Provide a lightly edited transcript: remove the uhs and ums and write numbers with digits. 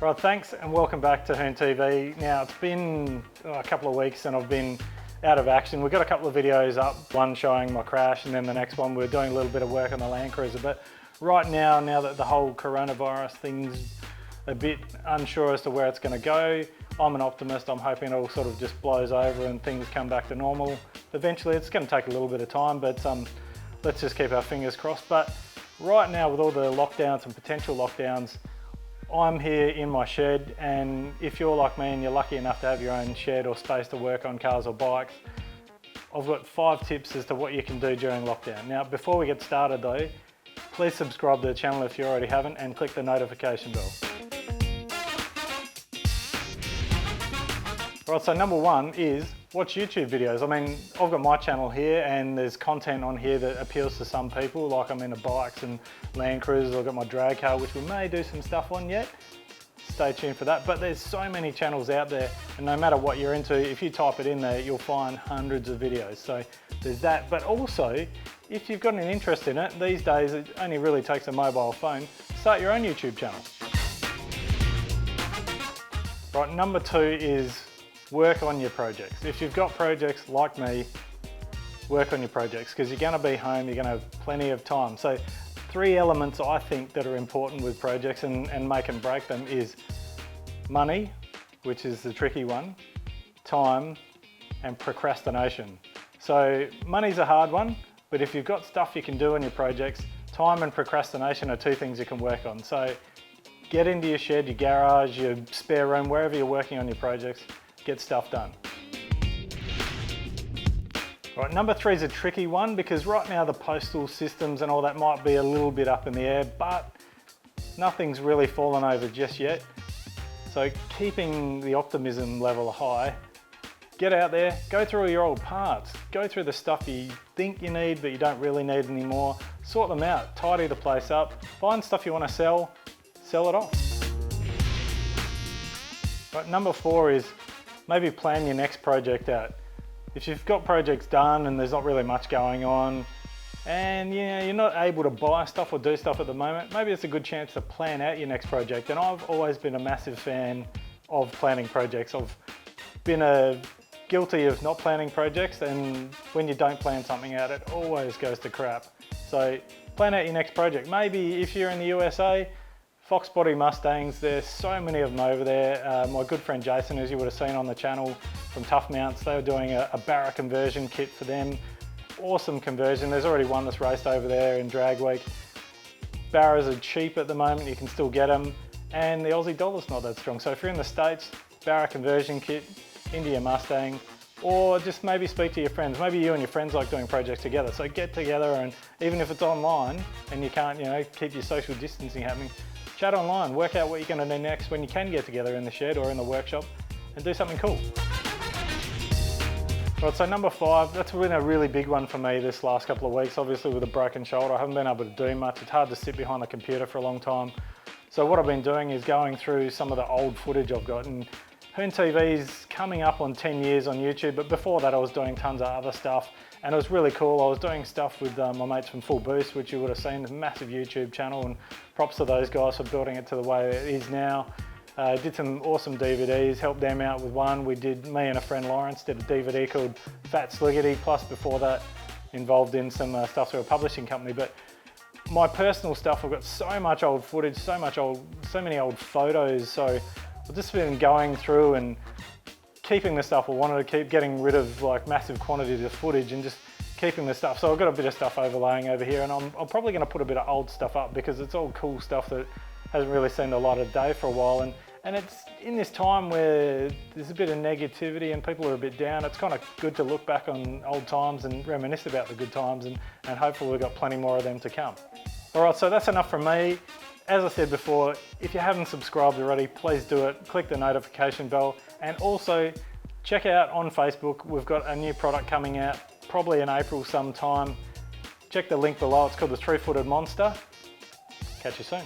Right, thanks and welcome back to HoonTV. Now it's been a couple of weeks and I've been out of action. We've got a couple of videos up, one showing my crash and then the next one we're doing a little bit of work on the Land Cruiser. But right now that the whole coronavirus thing's a bit unsure as to where it's going to go, I'm an optimist. I'm hoping it all sort of just blows over and things come back to normal. Eventually it's going to take a little bit of time, but let's just keep our fingers crossed. But right now with all the lockdowns and potential lockdowns, I'm here in my shed, and if you're like me and you're lucky enough to have your own shed or space to work on cars or bikes, I've got 5 tips as to what you can do during lockdown. Now, before we get started though, please subscribe to the channel if you already haven't and click the notification bell. Right, so number 1 is watch YouTube videos. I mean, I've got my channel here and there's content on here that appeals to some people, like I'm into bikes and Land Cruisers. I've got my drag car, which we may do some stuff on yet. Stay tuned for that. But there's so many channels out there, and no matter what you're into, if you type it in there, you'll find hundreds of videos. So there's that. But also, if you've got an interest in it, these days it only really takes a mobile phone. Start your own YouTube channel. Right, number 2 is work on your projects. If you've got projects like me, work on your projects because you're going to be home, you're going to have plenty of time. So 3 elements I think that are important with projects and make and break them is money, which is the tricky one, time, and procrastination. So money's a hard one, but if you've got stuff you can do on your projects, time and procrastination are 2 things you can work on. So get into your shed, your garage, your spare room, wherever you're working on your projects, get stuff done. Right, number 3 is a tricky one because right now the postal systems and all that might be a little bit up in the air, but nothing's really fallen over just yet. So keeping the optimism level high, get out there, go through all your old parts, go through the stuff you think you need but you don't really need anymore, sort them out, tidy the place up, find stuff you want to sell it off. Right, number 4 is maybe plan your next project out. If you've got projects done and there's not really much going on and you're not able to buy stuff or do stuff at the moment, maybe it's a good chance to plan out your next project. And I've always been a massive fan of planning projects. I've been guilty of not planning projects, and when you don't plan something out, it always goes to crap. So plan out your next project. Maybe if you're in the USA, Fox Body Mustangs, there's so many of them over there. My good friend Jason, as you would have seen on the channel from Tough Mounts, they were doing a Barra conversion kit for them. Awesome conversion. There's already one that's raced over there in Drag Week. Barras are cheap at the moment, you can still get them, and the Aussie dollar's not that strong. So if you're in the States, Barra conversion kit into your Mustang, or just maybe speak to your friends. Maybe you and your friends like doing projects together. So get together, and even if it's online and you can't, keep your social distancing happening, chat online, work out what you're going to do next when you can get together in the shed or in the workshop and do something cool. Right, so number 5, that's been a really big one for me this last couple of weeks. Obviously with a broken shoulder, I haven't been able to do much. It's hard to sit behind the computer for a long time. So what I've been doing is going through some of the old footage I've got. And HoonTV's coming up on 10 years on YouTube, but before that I was doing tons of other stuff and it was really cool. I was doing stuff with my mates from Full Boost, which you would have seen, a massive YouTube channel, and props to those guys for building it to the way it is now. Did some awesome DVDs, helped them out with one. Me and a friend Lawrence did a DVD called Fat Sliggity, plus before that involved in some stuff through a publishing company. But my personal stuff, I've got so much old footage, so many old photos. So I've just been going through and keeping the stuff. I wanted to keep getting rid of like massive quantities of footage and just keeping the stuff. So I've got a bit of stuff overlaying over here, and I'm probably going to put a bit of old stuff up because it's all cool stuff that hasn't really seen the light of day for a while. And it's in this time where there's a bit of negativity and people are a bit down. It's kind of good to look back on old times and reminisce about the good times, and hopefully we've got plenty more of them to come. All right, so that's enough from me. As I said before, if you haven't subscribed already, please do it. Click the notification bell, and also check out on Facebook. We've got a new product coming out, probably in April sometime. Check the link below. It's called the 3-footed monster. Catch you soon.